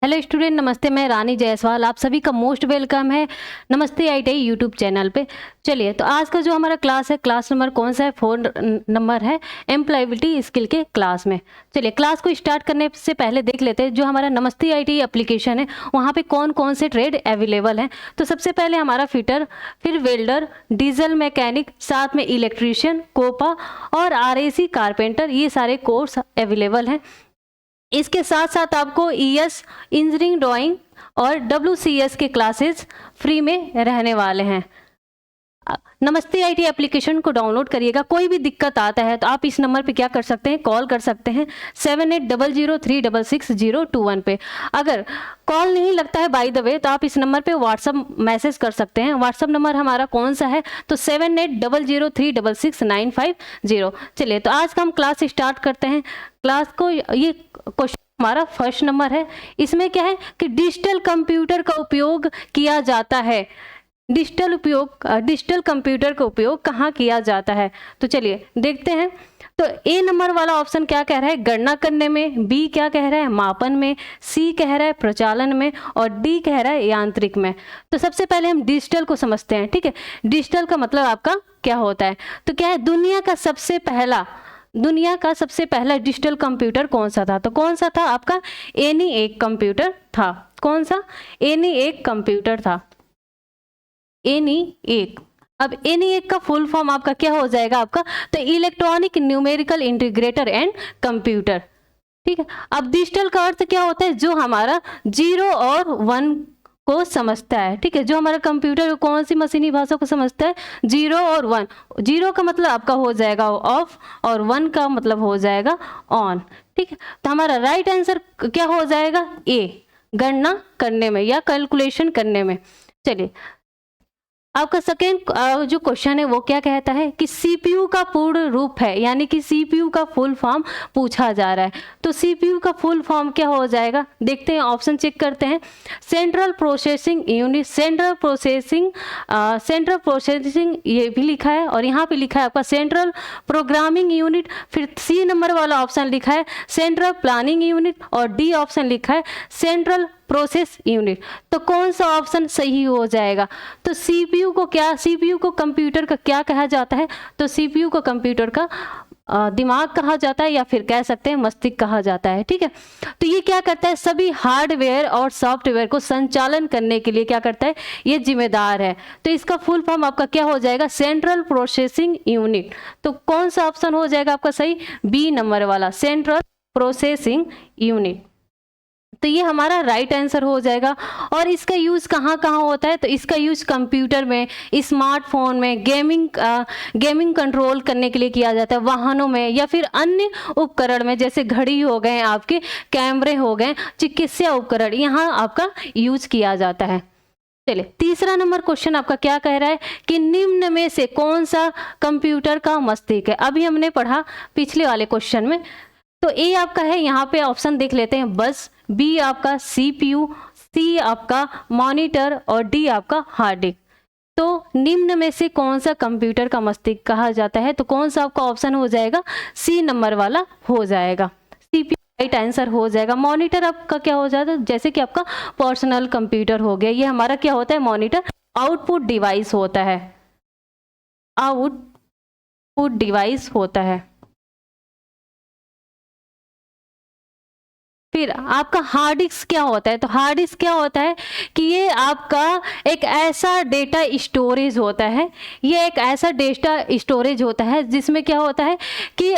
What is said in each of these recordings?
Hello student, नमस्ते। मैं रानी जायसवाल, आप सभी का मोस्ट वेलकम है नमस्ते आईटीआई यूट्यूब चैनल पे। चलिए, तो आज का जो हमारा क्लास है, क्लास नंबर कौन सा है? 4 नंबर है एम्प्लॉयबिलिटी स्किल के क्लास में। चलिए, क्लास को स्टार्ट करने से पहले देख लेते हैं जो हमारा नमस्ते आईटीआई एप्लीकेशन है वहाँ पे कौन कौन से ट्रेड अवेलेबल हैं। तो सबसे पहले हमारा फिटर, फिर वेल्डर, डीजल मैकेनिक, साथ में इलेक्ट्रीशियन, कोपा और आरएसी कारपेंटर, ये सारे कोर्स अवेलेबल हैं। इसके साथ साथ आपको ईएस, इंजीनियरिंग ड्राइंग और डब्ल्यूसीएस के क्लासेस फ्री में रहने वाले हैं। नमस्ते आईटी एप्लीकेशन को डाउनलोड करिएगा। कोई भी दिक्कत आता है तो आप इस नंबर पे क्या कर सकते हैं, कॉल कर सकते हैं 7800366021 पे। अगर कॉल नहीं लगता है बाय द वे तो आप इस नंबर पे व्हाट्सअप मैसेज कर सकते हैं। व्हाट्सअप नंबर हमारा कौन सा है? तो 780036606950। चलिए, तो आज का हम क्लास स्टार्ट करते हैं। क्लास को ये क्वेश्चन हमारा फर्स्ट नंबर है। इसमें क्या है कि डिजिटल कंप्यूटर का उपयोग किया जाता है। डिजिटल कंप्यूटर का उपयोग कहाँ किया जाता है? तो चलिए देखते हैं। तो ए नंबर वाला ऑप्शन क्या कह रहा है? गणना करने में। बी क्या कह रहा है? मापन में। सी कह रहा है प्रचालन में। और डी कह रहा है यांत्रिक में। तो सबसे पहले हम डिजिटल को समझते हैं। ठीक है, डिजिटल का मतलब आपका क्या होता है? तो क्या है, दुनिया का सबसे पहला डिजिटल कंप्यूटर कौन सा था? तो कौन सा था आपका? ENIAC कंप्यूटर था। कौन सा? ENIAC कंप्यूटर था। ENIAC। अब ENIAC का फुल फॉर्म आपका क्या हो जाएगा आपका? तो electronic numerical integrator and computer. ठीक है, अब डिजिटल का अर्थ क्या होता है? जो हमारा 0 और 1 को समझता है। ठीक है, जो हमारा कंप्यूटर कौन सी मशीनी भाषा को समझता है? 0 और 1। 0 का मतलब आपका हो जाएगा ऑफ और 1 का मतलब हो जाएगा ऑन। ठीक है, तो हमारा राइट आंसर क्या हो जाएगा? ए, गणना करने में या कैलकुलेशन करने में। चलिए, आपका सेकेंड जो क्वेश्चन है वो क्या कहता है कि सीपीयू का पूर्ण रूप है, यानी कि सीपीयू का फुल फॉर्म पूछा जा रहा है। तो सीपीयू का फुल फॉर्म क्या हो जाएगा? देखते हैं, ऑप्शन चेक करते हैं। Central processing unit, central processing ये भी लिखा है और यहाँ पे लिखा है आपका सेंट्रल प्रोग्रामिंग यूनिट। फिर सी नंबर वाला ऑप्शन लिखा है सेंट्रल प्लानिंग यूनिट और डी ऑप्शन लिखा है सेंट्रल प्रोसेस यूनिट। तो कौन सा ऑप्शन सही हो जाएगा? तो सीपीयू को कंप्यूटर का क्या कहा जाता है? तो सीपीयू को कंप्यूटर का दिमाग कहा जाता है या फिर कह सकते हैं मस्तिष्क कहा जाता है। ठीक है, तो ये क्या करता है? सभी हार्डवेयर और सॉफ्टवेयर को संचालन करने के लिए क्या करता है? ये जिम्मेदार है। तो इसका फुल फॉर्म आपका क्या हो जाएगा? Central processing unit. तो कौन सा ऑप्शन हो जाएगा आपका सही? बी नंबर वाला, सेंट्रल प्रोसेसिंग यूनिट। तो ये हमारा राइट आंसर हो जाएगा। और इसका यूज़ कहाँ कहाँ होता है? तो इसका यूज़ कंप्यूटर में, स्मार्टफोन में, गेमिंग कंट्रोल करने के लिए किया जाता है, वाहनों में या फिर अन्य उपकरण में, जैसे घड़ी हो गए, आपके कैमरे हो गए, चिकित्सा उपकरण, यहाँ आपका यूज किया जाता है। चलिए, तीसरा नंबर क्वेश्चन आपका क्या कह रहा है कि निम्न में से कौन सा कंप्यूटर का मस्तिष्क है? अभी हमने पढ़ा पिछले वाले क्वेश्चन में। तो ए आपका है, यहाँ पे ऑप्शन देख लेते हैं बस। बी आपका सीपीयू, सी आपका मॉनिटर और डी आपका हार्ड डिस्क। तो निम्न में से कौन सा कंप्यूटर का मस्तिष्क कहा जाता है? तो कौन सा आपका ऑप्शन हो जाएगा? सी नंबर वाला हो जाएगा। सीपीयू राइट आंसर हो जाएगा। मॉनिटर आपका क्या हो जाता है? जैसे कि आपका पर्सनल कंप्यूटर हो गया, ये हमारा क्या होता है? मॉनिटर आउटपुट डिवाइस होता है, आउटपुट डिवाइस होता है। फिर आपका हार्ड डिस्क क्या होता है? तो हार्ड डिस्क क्या होता है कि ये आपका एक ऐसा डेटा स्टोरेज होता है, ये एक ऐसा डेटा स्टोरेज होता है जिसमें क्या होता है कि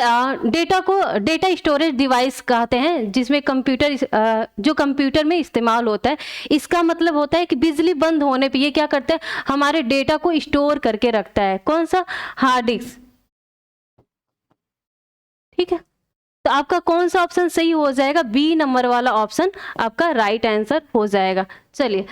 डेटा स्टोरेज डिवाइस कहते हैं, जिसमें जो कंप्यूटर में इस्तेमाल होता है। इसका मतलब होता है कि बिजली बंद होने पे ये क्या करता है? हमारे डेटा को स्टोर करके रखता है। कौन सा? Hard disk. ठीक है, तो आपका कौन सा ऑप्शन सही हो जाएगा? बी नंबर वाला ऑप्शन आपका राइट आंसर हो जाएगा। चलिए,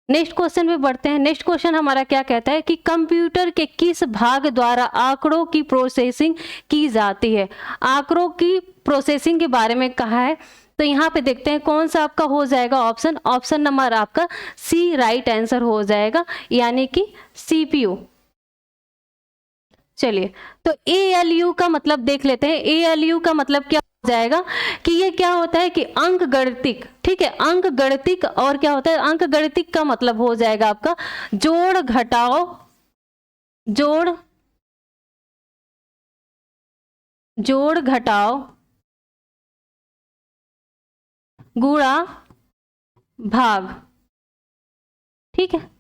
नेक्स्ट क्वेश्चन में बढ़ते हैं। नेक्स्ट क्वेश्चन हमारा क्या कहता है कि कंप्यूटर के किस भाग द्वारा आंकड़ों की प्रोसेसिंग की जाती है? आंकड़ों की प्रोसेसिंग के बारे में कहा है। तो यहाँ पे देखते हैं कौन सा आपका हो जाएगा ऑप्शन नंबर आपका सी राइट आंसर हो जाएगा, यानी कि सीपीयू। चलिए, तो ALU का मतलब देख लेते हैं। ALU का मतलब क्या जाएगा कि ये क्या होता है कि अंक गणितिक, ठीक है, अंक गणितिक। और क्या होता है अंक गणितिक का मतलब हो जाएगा आपका जोड़ घटाओ, जोड़ घटाओ गुणा भाग, ठीक है।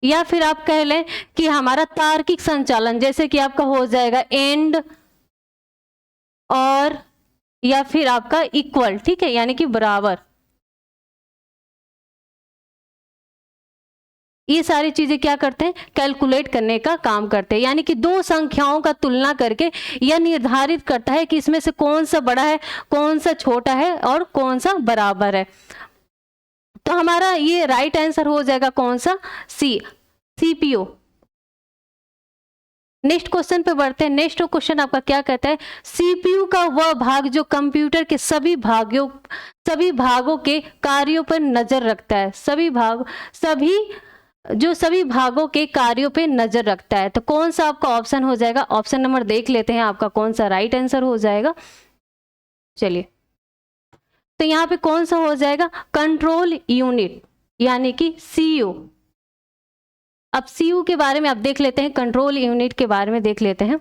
या फिर आप कह लें कि हमारा तार्किक संचालन, जैसे कि आपका हो जाएगा एंड और या फिर आपका इक्वल, ठीक है, यानी कि बराबर। ये सारी चीजें क्या करते हैं कैलकुलेट करने का काम करते हैं, यानी कि दो संख्याओं का तुलना करके यह निर्धारित करता है कि इसमें से कौन सा बड़ा है, कौन सा छोटा है और कौन सा बराबर है। तो हमारा ये राइट आंसर हो जाएगा कौन सा, सी, सीपीयू। नेक्स्ट क्वेश्चन पे बढ़ते हैं। नेक्स्ट क्वेश्चन आपका क्या कहता है, सीपीयू का वह भाग जो कंप्यूटर के सभी भागों के कार्यों पर नजर रखता है, सभी भागों के कार्यों पे नजर रखता है। तो कौन सा आपका ऑप्शन हो जाएगा, ऑप्शन नंबर देख लेते हैं आपका कौन सा राइट आंसर हो जाएगा। चलिए, तो यहाँ पे कौन सा हो जाएगा, कंट्रोल यूनिट, यानी कि सीयू। अब सीयू के बारे में आप देख लेते हैं, कंट्रोल यूनिट के बारे में देख लेते हैं।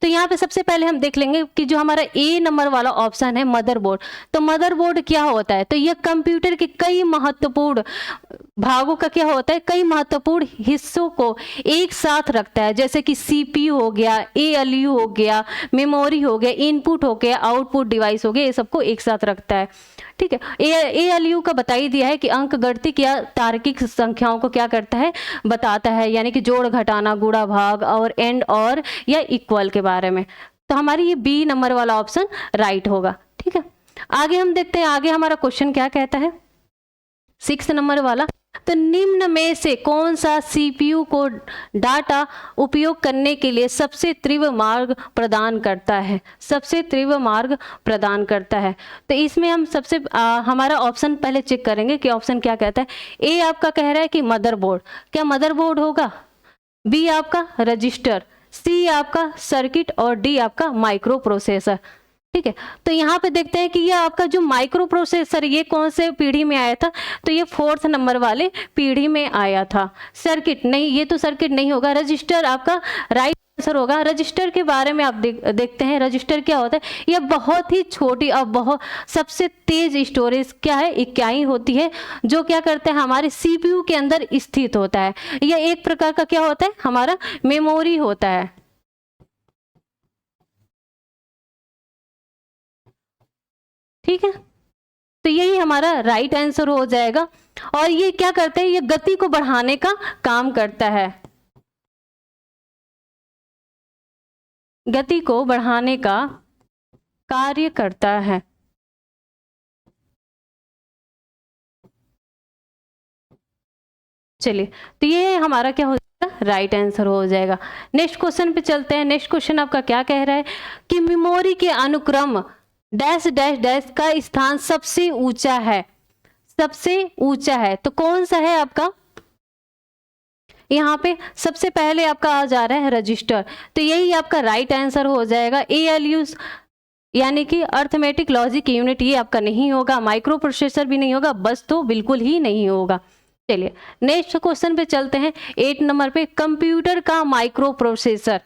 तो यहाँ पे सबसे पहले हम देख लेंगे कि जो हमारा ए नंबर वाला ऑप्शन है मदरबोर्ड। तो मदरबोर्ड क्या होता है, तो यह कंप्यूटर के कई महत्वपूर्ण भागों का क्या होता है, कई महत्वपूर्ण हिस्सों को एक साथ रखता है, जैसे कि सीपीयू हो गया, एएलयू हो गया, मेमोरी हो गया, इनपुट हो गया, आउटपुट डिवाइस हो गया, ये सबको एक साथ रखता है, ठीक है। एएलयू का बता ही दिया है कि अंक गणितिक या तार्किक संख्याओं को क्या करता है, बताता है, यानी कि जोड़ घटाना गुणा भाग और एंड और या इक्वल के बारे में। तो हमारी ये बी नंबर वाला ऑप्शन राइट होगा, ठीक है। आगे हम देखते हैं, आगे हमारा क्वेश्चन क्या कहता है, 6 नंबर वाला। तो निम्न में से कौन सा सीपीयू को डाटा उपयोग करने के लिए सबसे तीव्र मार्ग प्रदान करता है, सबसे तीव्र मार्ग प्रदान करता है। तो इसमें हम हमारा ऑप्शन पहले चेक करेंगे कि ऑप्शन क्या कहता है। ए आपका कह रहा है कि मदरबोर्ड, क्या मदरबोर्ड होगा, बी आपका रजिस्टर, सी आपका सर्किट और डी आपका माइक्रो प्रोसेसर, ठीक है। तो यहाँ पे देखते हैं कि ये आपका जो माइक्रो प्रोसेसर ये कौन से पीढ़ी में आया था, तो ये 4th नंबर वाले पीढ़ी में आया था। सर्किट नहीं, ये तो सर्किट नहीं होगा, रजिस्टर आपका राइट आंसर होगा। रजिस्टर के बारे में आप देखते हैं, रजिस्टर क्या होता है, यह बहुत ही छोटी और बहुत सबसे तेज स्टोरेज क्या है, इकाई होती है, जो क्या करते हैं हमारे सीपीयू के अंदर स्थित होता है। यह एक प्रकार का क्या होता है, हमारा मेमोरी होता है, ठीक है। तो यही हमारा राइट आंसर हो जाएगा। और ये क्या करते हैं, ये गति को बढ़ाने का काम करता है, गति को बढ़ाने का कार्य करता है। चलिए, तो ये हमारा क्या हो जाएगा, राइट आंसर हो जाएगा। नेक्स्ट क्वेश्चन पे चलते हैं। नेक्स्ट क्वेश्चन आपका क्या कह रहा है कि मेमोरी के अनुक्रम डैश डैश डैश का स्थान सबसे ऊंचा है, सबसे ऊंचा है। तो कौन सा है आपका, यहाँ पे सबसे पहले आपका आ जा रहा है रजिस्टर, तो यही आपका राइट आंसर हो जाएगा। एएलयू यानी कि अर्थमेटिक लॉजिक यूनिट, ये आपका नहीं होगा, माइक्रो प्रोसेसर भी नहीं होगा, बस तो बिल्कुल ही नहीं होगा। चलिए नेक्स्ट क्वेश्चन पे चलते हैं। 8 नंबर पे कंप्यूटर का माइक्रो प्रोसेसर,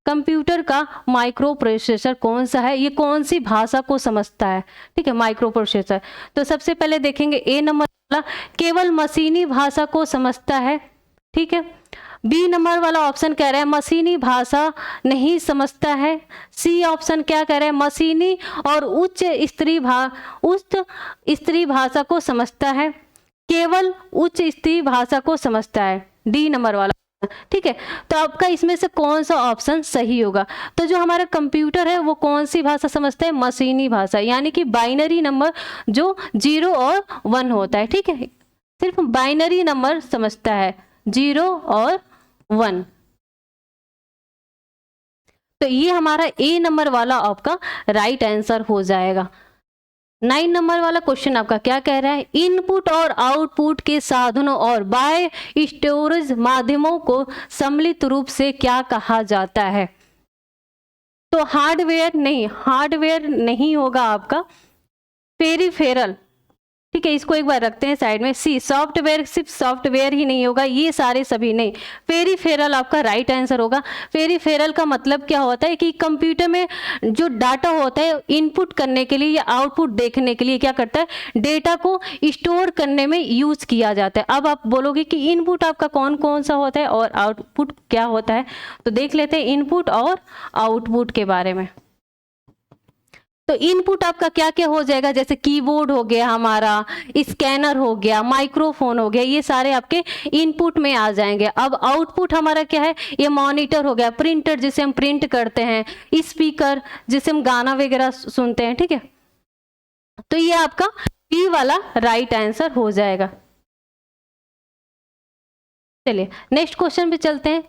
कंप्यूटर का माइक्रो प्रोसेसर कौन सा है, ये कौन सी भाषा को समझता है, ठीक है, माइक्रो प्रोसेसर। तो सबसे पहले देखेंगे ए नंबर वाला केवल मशीनी भाषा को समझता है, ठीक है। बी नंबर वाला ऑप्शन कह रहा है मशीनी भाषा नहीं समझता है। सी ऑप्शन क्या कह रहा है, मशीनी और उच्च स्त्री भाषा को समझता है, केवल उच्च स्त्री भाषा को समझता है, डी नंबर वाला, ठीक है। तो आपका इसमें से कौन सा ऑप्शन सही होगा, तो जो हमारा कंप्यूटर है वो कौन सी भाषा समझता है, मशीनी भाषा, यानी कि बाइनरी नंबर जो 0 और 1 होता है, ठीक है, सिर्फ बाइनरी नंबर समझता है 0 और 1। तो ये हमारा ए नंबर वाला आपका राइट आंसर हो जाएगा। 9 नंबर वाला क्वेश्चन आपका क्या कह रहा है, इनपुट और आउटपुट के साधनों और बाह्य स्टोरेज माध्यमों को सम्मिलित रूप से क्या कहा जाता है। तो हार्डवेयर नहीं होगा आपका, पेरिफेरल, ठीक है, इसको एक बार रखते हैं साइड में। सी, सॉफ्टवेयर, सिर्फ सॉफ्टवेयर ही नहीं होगा, ये सारे सभी नहीं, पेरिफेरल आपका राइट आंसर होगा। पेरिफेरल का मतलब क्या होता है कि कंप्यूटर में जो डाटा होता है इनपुट करने के लिए या आउटपुट देखने के लिए क्या करता है, डेटा को स्टोर करने में यूज किया जाता है। अब आप बोलोगे कि इनपुट आपका कौन कौन सा होता है और आउटपुट क्या होता है, तो देख लेते हैं इनपुट और आउटपुट के बारे में। तो इनपुट आपका क्या क्या हो जाएगा, जैसे कीबोर्ड हो गया हमारा, स्कैनर हो गया, माइक्रोफोन हो गया, ये सारे आपके इनपुट में आ जाएंगे। अब आउटपुट हमारा क्या है, ये मॉनिटर हो गया, प्रिंटर जिसे हम प्रिंट करते हैं, स्पीकर जिसे हम गाना वगैरह सुनते हैं, ठीक है। तो ये आपका बी वाला राइट आंसर हो जाएगा। चलिए नेक्स्ट क्वेश्चन पे चलते हैं।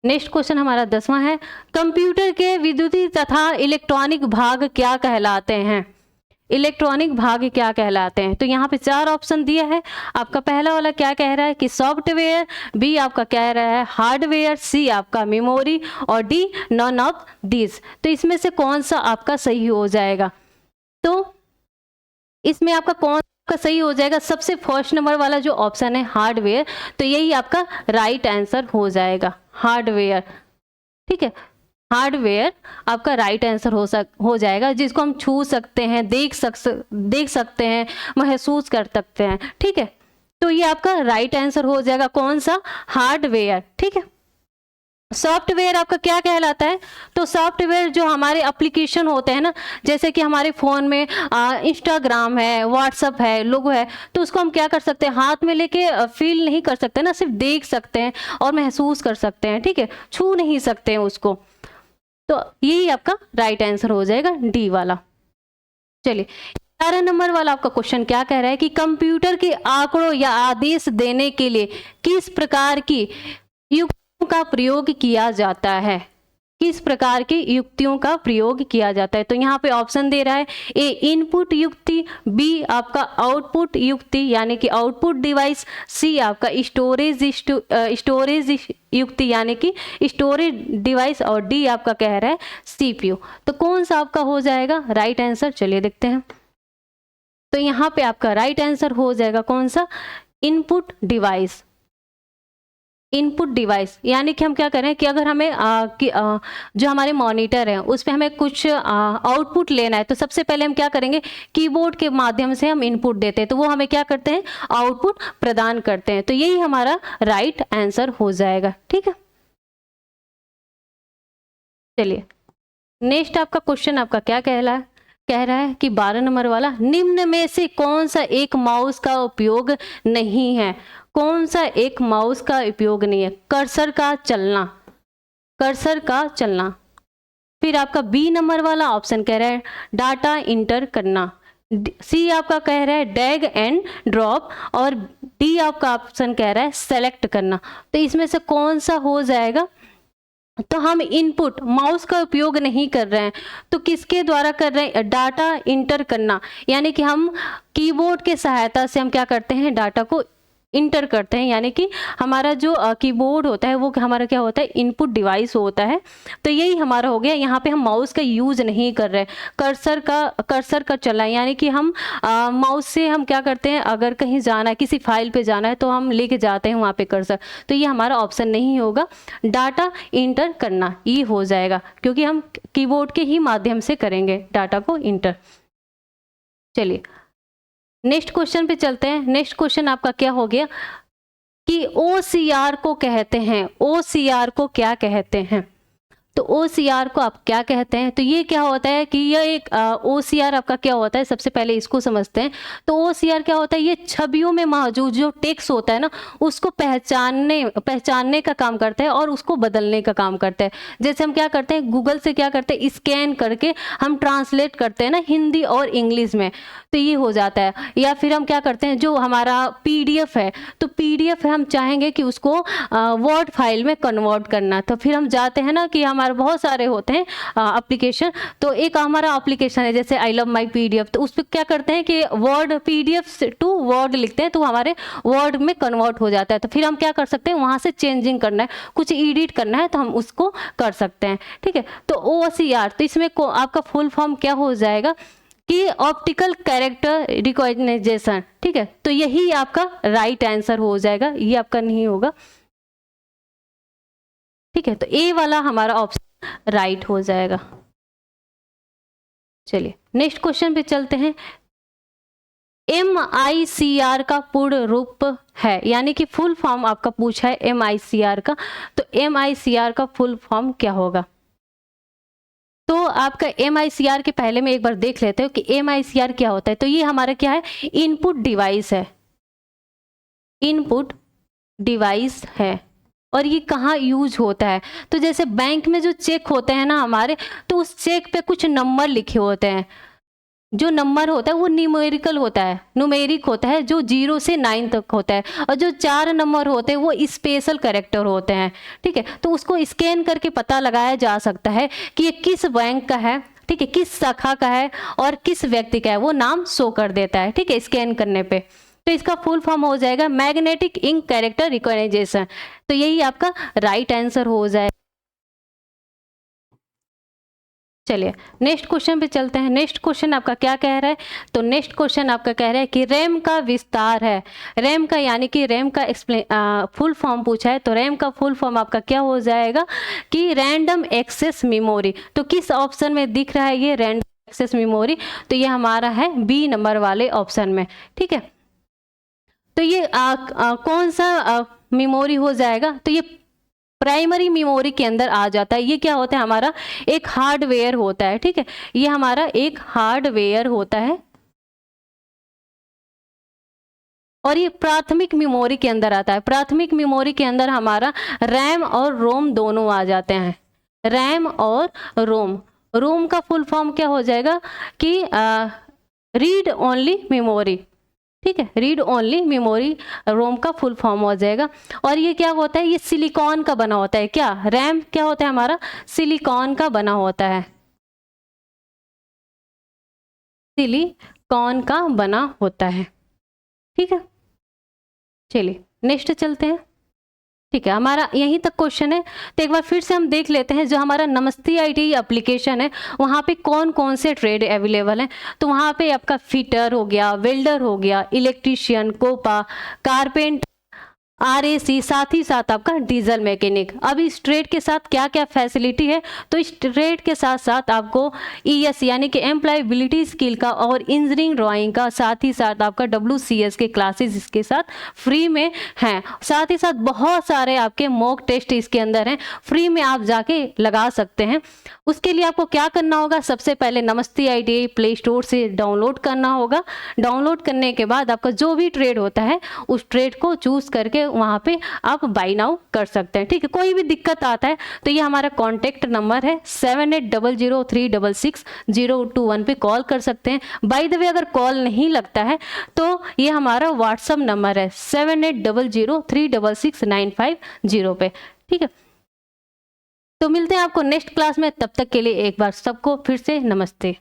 नेक्स्ट क्वेश्चन हमारा 10वां है, कंप्यूटर के विद्युतीय तथा इलेक्ट्रॉनिक भाग क्या कहलाते हैं। इलेक्ट्रॉनिक भाग क्या कहलाते हैं, तो यहाँ पे 4 ऑप्शन दिया है। आपका पहला वाला क्या कह रहा है कि सॉफ्टवेयर, बी आपका कह रहा है हार्डवेयर, सी आपका मेमोरी और डी नॉन ऑफ दिस। तो इसमें से कौन सा आपका सही हो जाएगा, तो इसमें आपका कौन का सही हो जाएगा, सबसे फर्स्ट नंबर वाला जो ऑप्शन है हार्डवेयर, तो यही आपका राइट आंसर हो जाएगा, हार्डवेयर, ठीक है। हार्डवेयर आपका राइट आंसर हो जाएगा, जिसको हम छू सकते हैं, देख सकते हैं, महसूस कर सकते हैं, ठीक है। तो ये आपका राइट आंसर हो जाएगा, कौन सा, हार्डवेयर, ठीक है। सॉफ्टवेयर आपका क्या कहलाता है, तो सॉफ्टवेयर जो हमारे एप्लीकेशन होते हैं ना, जैसे कि हमारे फ़ोन में इंस्टाग्राम है, व्हाट्सअप है, लोगो है, तो उसको हम क्या कर सकते हैं, हाथ में लेके फील नहीं कर सकते ना, सिर्फ देख सकते हैं और महसूस कर सकते हैं, ठीक है, छू नहीं सकते हैं उसको। तो यही आपका राइट आंसर हो जाएगा, डी वाला। चलिए 11 नंबर वाला आपका क्वेश्चन क्या कह रहा है कि कंप्यूटर के आंकड़ों या आदेश देने के लिए किस प्रकार की का प्रयोग किया जाता है, किस प्रकार की युक्तियों का प्रयोग किया जाता है। तो यहाँ पे ऑप्शन दे रहा है, ए इनपुट युक्ति, बी आपका आउटपुट युक्ति यानी कि आउटपुट डिवाइस, सी आपका स्टोरेज युक्ति यानी कि स्टोरेज डिवाइस और डी आपका कह रहा है सीपीयू। तो कौन सा आपका हो जाएगा राइट आंसर, चलिए देखते हैं। तो यहाँ पे आपका राइट आंसर हो जाएगा कौन सा, इनपुट डिवाइस। इनपुट डिवाइस यानी कि हम क्या करें कि अगर हमें जो हमारे मॉनिटर है उस पर हमें कुछ आउटपुट लेना है, तो सबसे पहले हम क्या करेंगे, कीबोर्ड के माध्यम से हम इनपुट देते हैं, तो वो हमें क्या करते हैं, आउटपुट प्रदान करते हैं। तो यही हमारा राइट आंसर हो जाएगा, ठीक है। चलिए नेक्स्ट आपका क्वेश्चन आपका क्या कह रहा है कि 12 नंबर वाला, निम्न में से कौन सा एक माउस का उपयोग नहीं है, कौन सा एक माउस का उपयोग नहीं है, कर्सर का चलना, कर्सर का चलना। फिर आपका बी नंबर वाला ऑप्शन कह रहा है डाटा इंटर करना, सी आपका कह रहा है ड्रैग एंड ड्रॉप और डी आपका ऑप्शन कह रहा है सेलेक्ट करना। तो इसमें से कौन सा हो जाएगा, तो हम इनपुट माउस का उपयोग नहीं कर रहे हैं, तो किसके द्वारा कर रहे हैं, डाटा इंटर करना, यानी कि हम कीबोर्ड के सहायता से हम क्या करते हैं, डाटा को इंटर करते हैं, यानी कि हमारा जो कीबोर्ड होता है वो हमारा क्या होता है, इनपुट डिवाइस होता है। तो यही हमारा हो गया, यहाँ पे हम माउस का यूज नहीं कर रहे, कर्सर का चला, यानी कि हम माउस से हम क्या करते हैं, अगर कहीं जाना है, किसी फाइल पे जाना है तो हम लेके जाते हैं वहाँ पे कर्सर, तो ये हमारा ऑप्शन नहीं होगा, डाटा इंटर करना ये हो जाएगा, क्योंकि हम कीबोर्ड के ही माध्यम से करेंगे डाटा को इंटर। चलिए नेक्स्ट क्वेश्चन पे चलते हैं। नेक्स्ट क्वेश्चन आपका क्या हो गया कि OCR को कहते हैं, OCR को क्या कहते हैं, तो OCR को आप क्या कहते हैं, तो ये क्या होता है कि यह एक OCR आपका क्या होता है, सबसे पहले इसको समझते हैं। तो OCR क्या होता है, ये छवियों में मौजूद जो टेक्स्ट होता है ना उसको पहचानने का काम करता है और उसको बदलने का काम करता है। जैसे हम क्या करते हैं, गूगल से क्या करते हैं, स्कैन करके हम ट्रांसलेट करते हैं ना हिंदी और इंग्लिश में, तो ये हो जाता है। या फिर हम क्या करते हैं, जो हमारा PDF है, तो PDF हम चाहेंगे कि उसको वर्ड फाइल में कन्वर्ट करना, तो फिर हम जाते हैं ना कि हम हमारे बहुत सारे होते हैं एप्लीकेशन। तो एक हमारा एप्लीकेशन है जैसे आई लव माई PDF, तो उस पर क्या करते हैं कि वर्ड PDF टू वर्ड लिखते हैं तो हमारे वर्ड में कन्वर्ट हो जाता है। तो फिर हम क्या कर सकते हैं, वहाँ से चेंजिंग करना है, कुछ एडिट करना है तो हम उसको कर सकते हैं। ठीक है, तो OCR, तो इसमें आपका फुल फॉर्म क्या हो जाएगा कि ऑप्टिकल कैरेक्टर रिकॉग्निशन। ठीक है, तो यही आपका राइट आंसर हो जाएगा, ये आपका नहीं होगा। ठीक है, तो ए वाला हमारा ऑप्शन राइट हो जाएगा। चलिए नेक्स्ट क्वेश्चन पे चलते हैं। MICR का पूर्ण रूप है, यानी कि फुल फॉर्म आपका पूछा है MICR का, तो MICR का फुल फॉर्म क्या होगा? तो आपका MICR के पहले में एक बार देख लेते हो कि MICR क्या होता है। तो ये हमारा क्या है, इनपुट डिवाइस है, इनपुट डिवाइस है। और ये कहाँ यूज होता है, तो जैसे बैंक में जो चेक होते हैं ना हमारे, तो उस चेक पे कुछ नंबर लिखे होते हैं, जो नंबर होता है वो न्यूमेरिकल होता है, न्यूमेरिक होता है, जो 0 से 9 तक होता है, और जो 4 नंबर होते हैं वो स्पेशल कैरेक्टर होते हैं। ठीक है, तो उसको स्कैन करके पता लगाया जा सकता है कि ये किस बैंक का है, ठीक है, किस शाखा का है और किस व्यक्ति का है, वो नाम शो कर देता है। ठीक है, स्कैन करने पे। तो इसका फुल फॉर्म हो जाएगा मैग्नेटिक इंक कैरेक्टर रिकॉग्निशन। तो यही आपका राइट आंसर हो जाएगा। चलिए नेक्स्ट क्वेश्चन पे चलते हैं। नेक्स्ट क्वेश्चन आपका क्या कह रहा है, तो नेक्स्ट क्वेश्चन आपका कह रहा है कि रैम का विस्तार है। रैम का यानी कि रैम का फुल फॉर्म पूछा है, तो रैम का फुल फॉर्म आपका क्या हो जाएगा कि रैंडम एक्सेस मेमोरी। तो किस ऑप्शन में दिख रहा है ये रैंडम एक्सेस मेमोरी, तो ये हमारा है B नंबर वाले ऑप्शन में। ठीक है, तो ये कौन सा मेमोरी हो जाएगा, तो ये प्राइमरी मेमोरी के अंदर आ जाता है। ये क्या होता है, हमारा एक हार्डवेयर होता है। ठीक है, ये हमारा एक हार्डवेयर होता है, और ये प्राथमिक मेमोरी के अंदर आता है। प्राथमिक मेमोरी के अंदर हमारा रैम और रोम दोनों आ जाते हैं, रैम और रोम। रोम का फुल फॉर्म क्या हो जाएगा कि रीड ओनली मेमोरी। ठीक है, रीड ओनली मेमोरी रोम का फुल फॉर्म हो जाएगा। और ये क्या होता है, ये सिलिकॉन का बना होता है। क्या रैम क्या होता है हमारा, सिलिकॉन का बना होता है, सिलिकॉन का बना होता है। ठीक है, चलिए नेक्स्ट चलते हैं। ठीक है, हमारा यहीं तक क्वेश्चन है। तो एक बार फिर से हम देख लेते हैं, जो हमारा नमस्ते IT एप्लीकेशन है वहाँ पे कौन कौन से ट्रेड अवेलेबल हैं। तो वहाँ पे आपका फिटर हो गया, वेल्डर हो गया, इलेक्ट्रीशियन, कोपा, कारपेंटर, RAC, साथ ही साथ आपका डीजल मैकेनिक। अब इस ट्रेड के साथ क्या क्या फैसिलिटी है, तो इस ट्रेड के साथ साथ आपको ES यानी कि एम्प्लॉयबिलिटी स्किल का और इंजीनियरिंग ड्राइंग का, साथ ही साथ आपका WCS के क्लासेस इसके साथ फ्री में हैं। साथ ही साथ बहुत सारे आपके मॉक टेस्ट इसके अंदर हैं, फ्री में आप जाके लगा सकते हैं। उसके लिए आपको क्या करना होगा, सबसे पहले नमस्ते IT प्ले स्टोर से डाउनलोड करना होगा। डाउनलोड करने के बाद आपका जो भी ट्रेड होता है उस ट्रेड को चूज करके वहाँ पे आप बाई नाउ कर सकते हैं। ठीक है, कोई भी दिक्कत आता है तो ये हमारा कॉन्टेक्ट नंबर है 7800360021 पे कॉल कर सकते हैं। बाय द वे अगर कॉल नहीं लगता है तो ये हमारा व्हाट्सअप नंबर है 7800366950 पे। ठीक है, तो मिलते हैं आपको नेक्स्ट क्लास में, तब तक के लिए एक बार सबको फिर से नमस्ते।